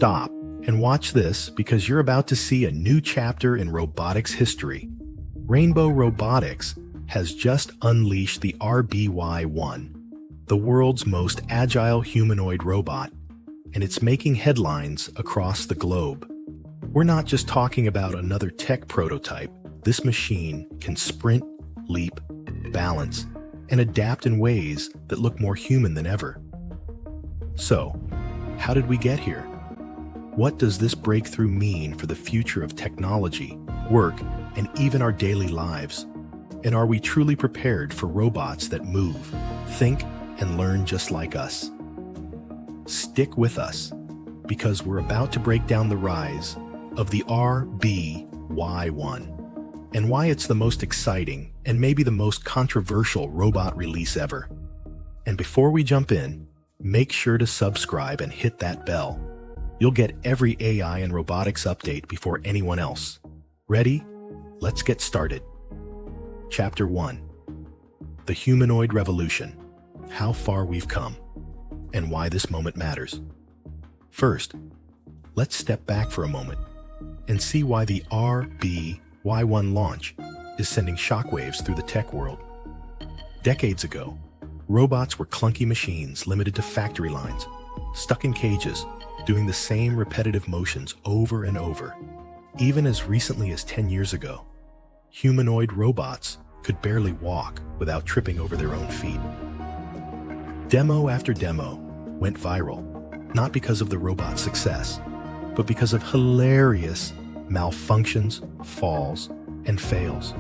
stop and watch this because you're about to see a new chapter in robotics history. Rainbow Robotics has just unleashed the RB-Y1, the world's most agile humanoid robot, and it's making headlines across the globe. We're not just talking about another tech prototype. This machine can sprint, leap, balance, and adapt in ways that look more human than ever. So, how did we get here? What does this breakthrough mean for the future of technology, work, and even our daily lives? And are we truly prepared for robots that move, think, and learn just like us? Stick with us, because we're about to break down the rise of the RB-Y1 and why it's the most exciting and maybe the most controversial robot release ever. And before we jump in, make sure to subscribe and hit that bell. You'll get every AI and robotics update before anyone else. Ready? Let's get started. Chapter 1. The Humanoid Revolution. How far we've come, and why this moment matters. First, let's step back for a moment and see why the RB-Y1 launch is sending shockwaves through the tech world. Decades ago, robots were clunky machines limited to factory lines, stuck in cages, doing the same repetitive motions over and over. Even as recently as 10 years ago, humanoid robots could barely walk without tripping over their own feet. Demo after demo went viral, not because of the robot's success, but because of hilarious malfunctions, falls, and fails.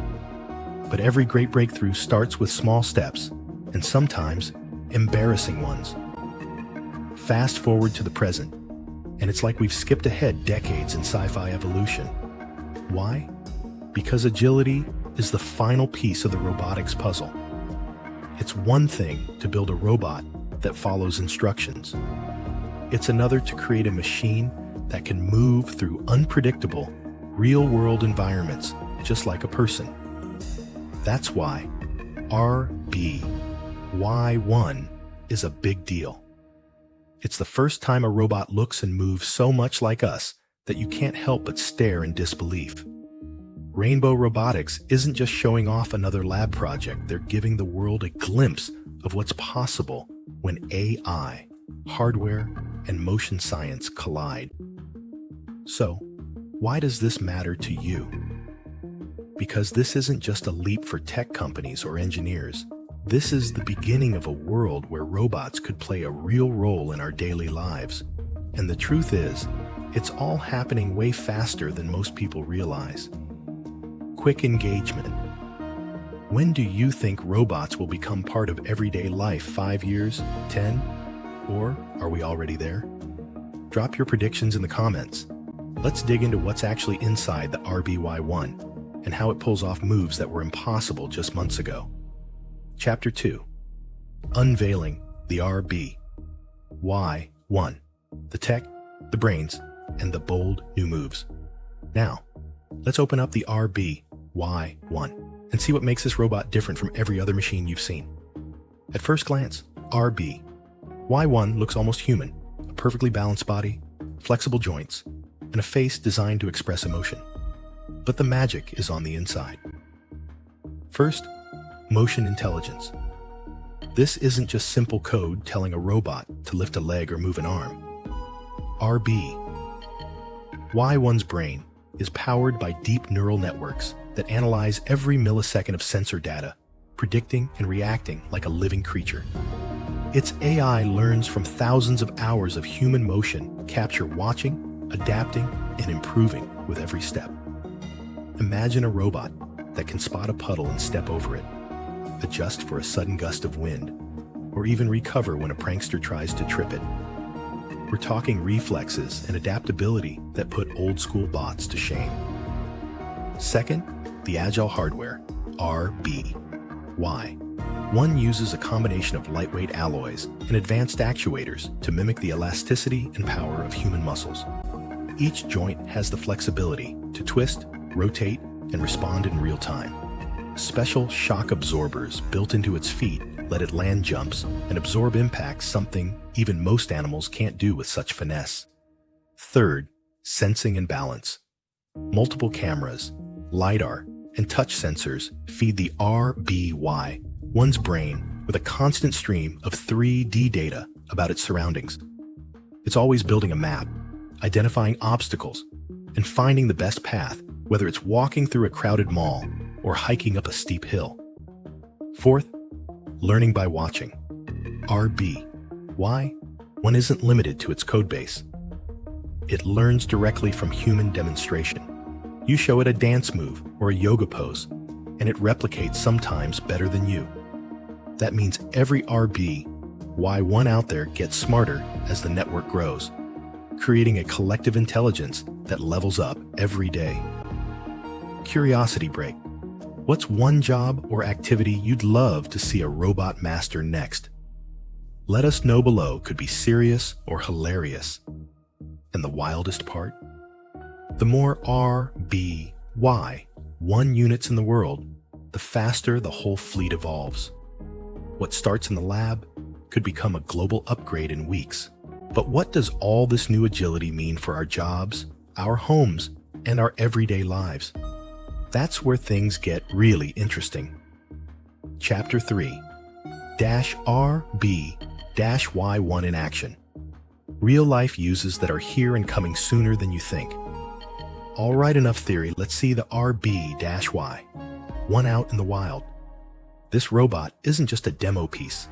But every great breakthrough starts with small steps, and sometimes embarrassing ones. Fast forward to the present, and it's like we've skipped ahead decades in sci-fi evolution. Why? Because agility is the final piece of the robotics puzzle. It's one thing to build a robot that follows instructions. It's another to create a machine that can move through unpredictable, real-world environments just like a person. That's why RB-Y1 is a big deal. It's the first time a robot looks and moves so much like us that you can't help but stare in disbelief. Rainbow Robotics isn't just showing off another lab project, they're giving the world a glimpse of what's possible when AI, hardware, and motion science collide. So, why does this matter to you? Because this isn't just a leap for tech companies or engineers. This is the beginning of a world where robots could play a real role in our daily lives. And the truth is, it's all happening way faster than most people realize. Quick engagement. When do you think robots will become part of everyday life? 5 years? 10? Or are we already there? Drop your predictions in the comments. Let's dig into what's actually inside the RB-Y1 and how it pulls off moves that were impossible just months ago. Chapter 2. Unveiling the RB-Y1. The tech, the brains, and the bold new moves. Now, let's open up the RB-Y1 and see what makes this robot different from every other machine you've seen. At first glance, RB-Y1 looks almost human, a perfectly balanced body, flexible joints, and a face designed to express emotion. But the magic is on the inside. First, motion intelligence. This isn't just simple code telling a robot to lift a leg or move an arm. RB-Y1's brain is powered by deep neural networks that analyze every millisecond of sensor data, predicting and reacting like a living creature. Its AI learns from thousands of hours of human motion, capture watching, adapting, and improving with every step. Imagine a robot that can spot a puddle and step over it, adjust for a sudden gust of wind, or even recover when a prankster tries to trip it. We're talking reflexes and adaptability that put old-school bots to shame. Second, the agile hardware, RB-Y1 uses a combination of lightweight alloys and advanced actuators to mimic the elasticity and power of human muscles. Each joint has the flexibility to twist, rotate, and respond in real time. Special shock absorbers built into its feet let it land jumps and absorb impacts, something even most animals can't do with such finesse. Third, sensing and balance. Multiple cameras, LiDAR, and touch sensors feed the RB-Y1's brain with a constant stream of 3D data about its surroundings. It's always building a map, identifying obstacles, and finding the best path, whether it's walking through a crowded mall or hiking up a steep hill. Fourth, learning by watching. RB-Y1 isn't limited to its codebase. It learns directly from human demonstration. You show it a dance move or a yoga pose, and it replicates sometimes better than you. That means every RB-Y1 out there gets smarter as the network grows, creating a collective intelligence that levels up every day. Curiosity break. What's one job or activity you'd love to see a robot master next? Let us know below. Could be serious or hilarious. And the wildest part? The more RB-Y1 units in the world, the faster the whole fleet evolves. What starts in the lab could become a global upgrade in weeks. But what does all this new agility mean for our jobs, our homes, and our everyday lives? That's where things get really interesting. Chapter 3, RB-Y1 in action. Real-life uses that are here and coming sooner than you think. All right, enough theory. Let's see the RB-Y1 out in the wild. This robot isn't just a demo piece.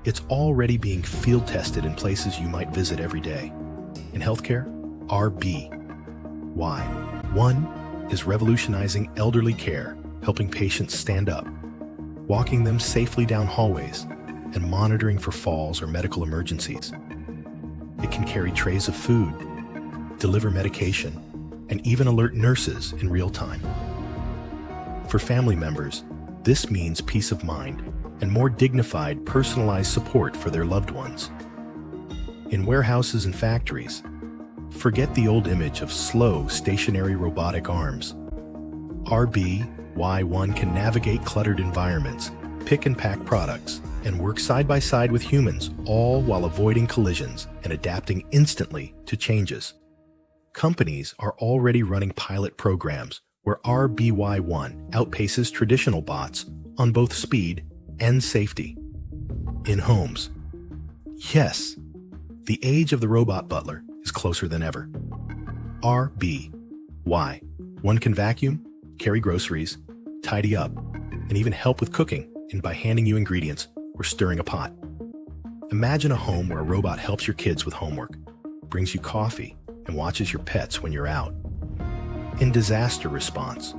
It's already being field tested in places you might visit every day. In healthcare, RB-Y1 is revolutionizing elderly care, helping patients stand up, walking them safely down hallways, and monitoring for falls or medical emergencies. It can carry trays of food, deliver medication, and even alert nurses in real time. For family members, this means peace of mind and more dignified, personalized support for their loved ones. In warehouses and factories, forget the old image of slow, stationary robotic arms. RB-Y1 can navigate cluttered environments, pick and pack products, and work side by side with humans, all while avoiding collisions and adapting instantly to changes. Companies are already running pilot programs where RB-Y1 outpaces traditional bots on both speed and safety. In homes, yes, the age of the robot butler is closer than ever. RB-Y1 can vacuum, carry groceries, tidy up, and even help with cooking by handing you ingredients or stirring a pot. Imagine a home where a robot helps your kids with homework, brings you coffee, and watches your pets when you're out. In disaster response,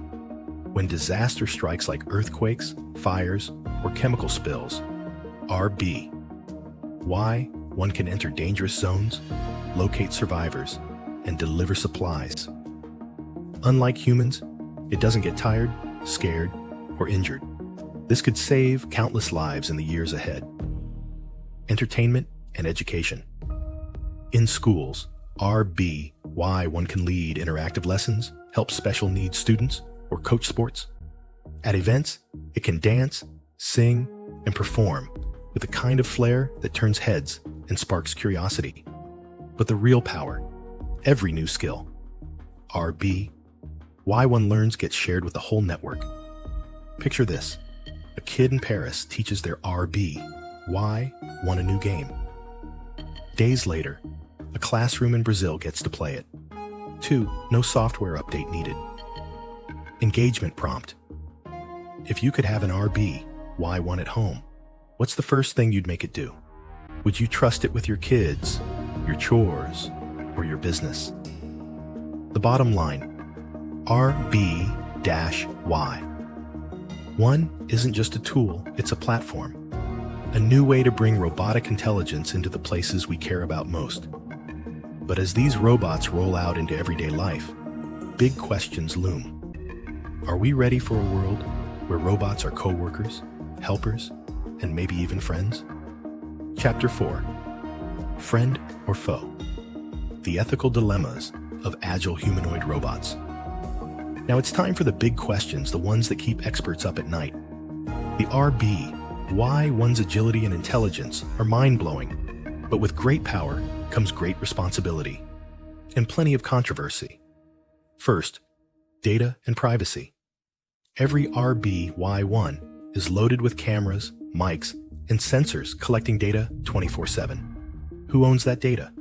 when disaster strikes like earthquakes, fires, or chemical spills, RB-Y1 can enter dangerous zones, locate survivors, and deliver supplies. Unlike humans, it doesn't get tired, scared, or injured. This could save countless lives in the years ahead. Entertainment and education. In schools, RB-Y1 can lead interactive lessons, help special needs students, or coach sports. At events, it can dance, sing, and perform with the kind of flair that turns heads and sparks curiosity. But the real power, every new skill, RB-Y1 learns gets shared with the whole network. Picture this. A kid in Paris teaches their RB-Y1 a new game. Days later, a classroom in Brazil gets to play it. 2. No software update needed. Engagement prompt. If you could have an RB-Y1 at home, what's the first thing you'd make it do? Would you trust it with your kids, your chores, or your business? The bottom line, RB-Y1 isn't just a tool, it's a platform. A new way to bring robotic intelligence into the places we care about most. But as these robots roll out into everyday life, big questions loom. Are we ready for a world where robots are co-workers, helpers, and maybe even friends? Chapter 4, Friend or Foe? The ethical dilemmas of agile humanoid robots. Now it's time for the big questions, the ones that keep experts up at night. The RB-Y1's agility and intelligence are mind-blowing, but with great power comes great responsibility. and plenty of controversy. First, data and privacy. Every RB-Y1 is loaded with cameras, mics, and sensors collecting data 24/7. Who owns that data?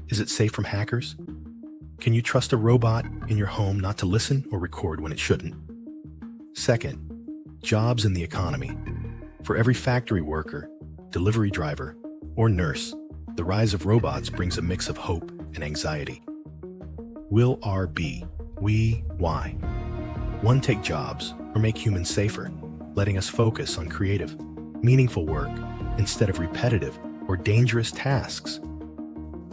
Is it safe from hackers? Can you trust a robot in your home not to listen or record when it shouldn't? Second, jobs in the economy. For every factory worker, delivery driver, or nurse, the rise of robots brings a mix of hope and anxiety. Will RB-Y1 take jobs or make humans safer, letting us focus on creative, meaningful work instead of repetitive or dangerous tasks?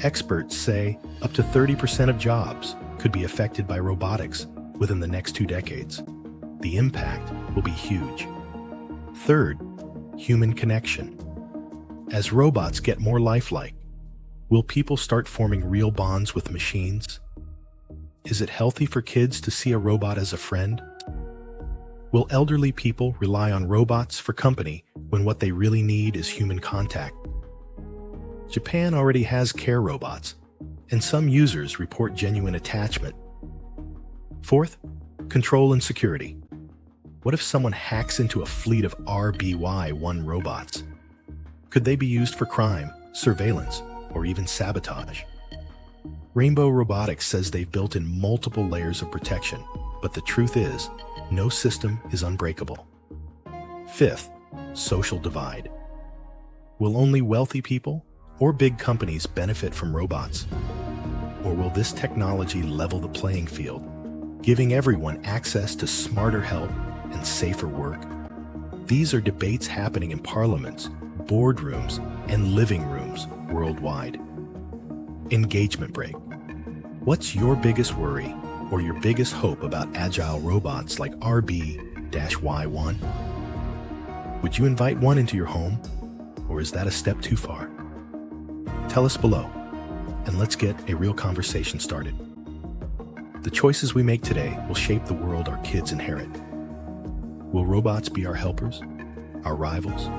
Experts say up to 30% of jobs could be affected by robotics within the next 2 decades. The impact will be huge. Third, human connection. As robots get more lifelike, will people start forming real bonds with machines? Is it healthy for kids to see a robot as a friend? Will elderly people rely on robots for company when what they really need is human contact? Japan already has care robots, and some users report genuine attachment. Fourth, control and security. What if someone hacks into a fleet of RB-Y1 robots? Could they be used for crime, surveillance, or even sabotage? Rainbow Robotics says they've built in multiple layers of protection, but the truth is, no system is unbreakable. Fifth, social divide. Will only wealthy people or big companies benefit from robots? Or will this technology level the playing field, giving everyone access to smarter help and safer work? These are debates happening in parliaments, boardrooms, and living rooms worldwide. Engagement break. What's your biggest worry or your biggest hope about agile robots like RB-Y1? Would you invite one into your home, or is that a step too far? Tell us below, and let's get a real conversation started. The choices we make today will shape the world our kids inherit. Will robots be our helpers, our rivals,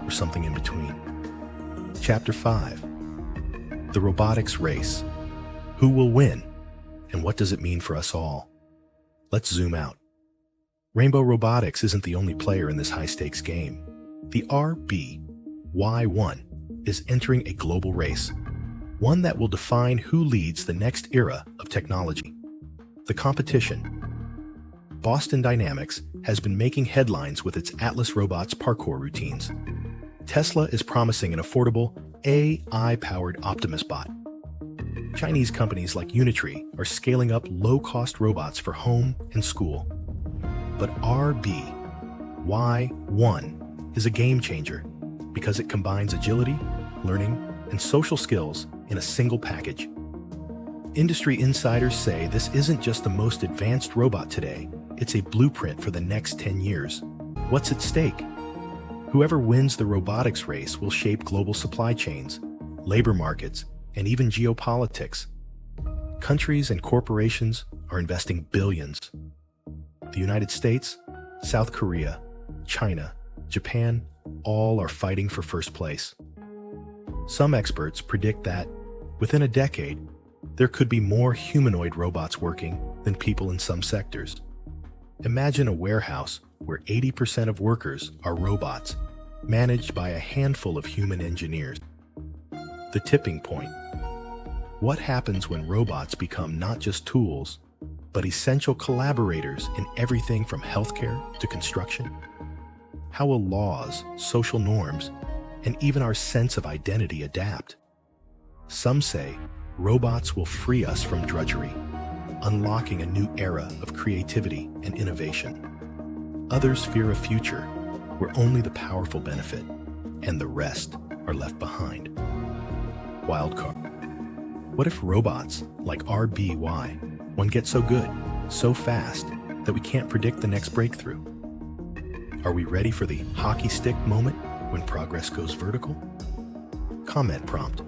or something in between? Chapter 5. The Robotics Race. Who will win, and what does it mean for us all? Let's zoom out. Rainbow Robotics isn't the only player in this high-stakes game. The RB-Y1 is entering a global race, one that will define who leads the next era of technology. The competition. Boston Dynamics has been making headlines with its Atlas Robots parkour routines. Tesla is promising an affordable, AI-powered Optimus bot. Chinese companies like Unitree are scaling up low-cost robots for home and school. But RB-Y1 is a game changer because it combines agility, learning, and social skills in a single package. Industry insiders say this isn't just the most advanced robot today, it's a blueprint for the next 10 years. What's at stake? Whoever wins the robotics race will shape global supply chains, labor markets, and even geopolitics. Countries and corporations are investing billions. The United States, South Korea, China, Japan, all are fighting for first place. Some experts predict that, within a decade, there could be more humanoid robots working than people in some sectors. Imagine a warehouse where 80% of workers are robots, managed by a handful of human engineers. The tipping point. What happens when robots become not just tools, but essential collaborators in everything from healthcare to construction? How will laws, social norms, and even our sense of identity adapt? Some say robots will free us from drudgery, unlocking a new era of creativity and innovation. Others fear a future where only the powerful benefit and the rest are left behind. Wildcard. What if robots like RB-Y1 get so good, so fast, that we can't predict the next breakthrough? Are we ready for the hockey stick moment when progress goes vertical? Comment prompt.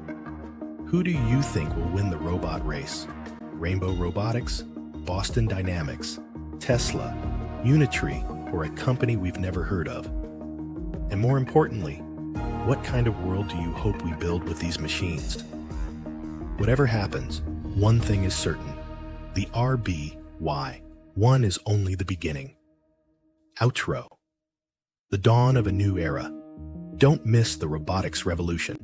Who do you think will win the robot race? Rainbow Robotics, Boston Dynamics, Tesla, Unitree, or a company we've never heard of? And more importantly, what kind of world do you hope we build with these machines? Whatever happens, One thing is certain, the RB-Y1 is only the beginning. Outro. The dawn of a new era. Don't miss the robotics revolution.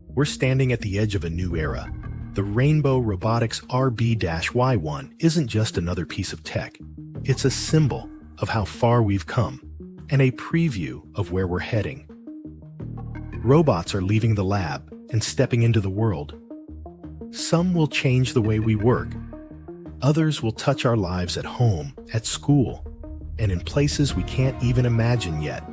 We're standing at the edge of a new era. The Rainbow Robotics RB-Y1 isn't just another piece of tech. It's a symbol of how far we've come and a preview of where we're heading. Robots are leaving the lab and stepping into the world. Some will change the way we work. Others will touch our lives at home, at school, and in places we can't even imagine yet.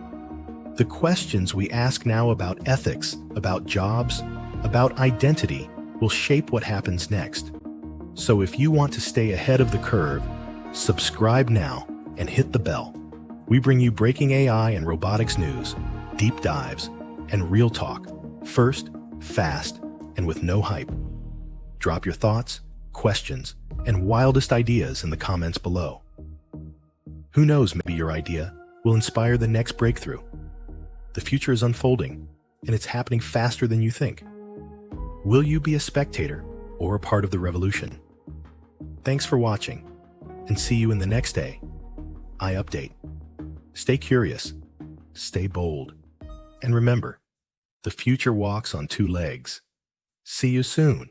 The questions we ask now about ethics, about jobs, about identity will shape what happens next. So if you want to stay ahead of the curve, subscribe now and hit the bell. We bring you breaking AI and robotics news, deep dives, and real talk, first, fast, and with no hype. Drop your thoughts, questions, and wildest ideas in the comments below. Who knows, maybe your idea will inspire the next breakthrough. The future is unfolding, and it's happening faster than you think. Will you be a spectator or a part of the revolution? Thanks for watching, and see you in the next AI update. Stay curious, stay bold, and remember, the future walks on two legs. See you soon.